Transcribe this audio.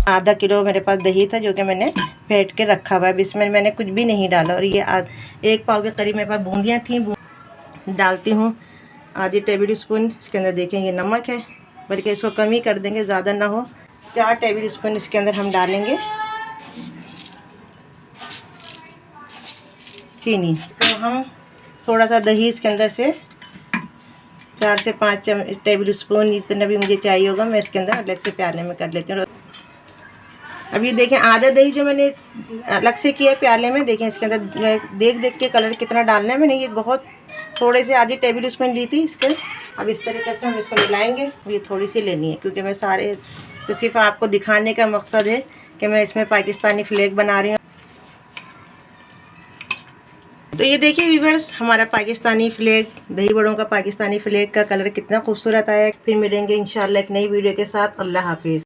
आधा किलो मेरे पास दही था जो कि मैंने फेंट के रखा हुआ है। अब इसमें मैंने कुछ भी नहीं डाला। और ये 1 पाव के करीब मेरे पास बूंदियाँ थी, डालती हूँ आधी टेबल स्पून। इसके अंदर देखें ये नमक है, बल्कि इसको कम ही कर देंगे, ज़्यादा ना हो। 4 टेबल स्पून इसके अंदर हम डालेंगे चीनी। तो हम थोड़ा सा दही इसके अंदर से 4 से 5 टेबल स्पून, जितना भी मुझे चाहिए होगा मैं इसके अंदर अलग से प्याले में कर लेती हूँ। अब ये देखें आधा दही जो मैंने अलग से किया है प्याले में, देखें इसके अंदर देख देख के कलर कितना डालना है। मैंने ये बहुत थोड़े से आधी टेबल स्पून ली थी इसके। अब इस तरीके से हम इसको मिलाएंगे। ये थोड़ी सी लेनी है क्योंकि मैं सारे तो सिर्फ आपको दिखाने का मकसद है कि मैं इसमें पाकिस्तानी फ्लैग बना रही हूँ। तो ये देखिए व्यूअर्स, हमारा पाकिस्तानी फ्लैग, दही बड़ों का पाकिस्तानी फ्लैग का कलर कितना खूबसूरत आया है। फिर मिलेंगे इंशाल्लाह एक नई वीडियो के साथ। अल्लाह हाफिज़।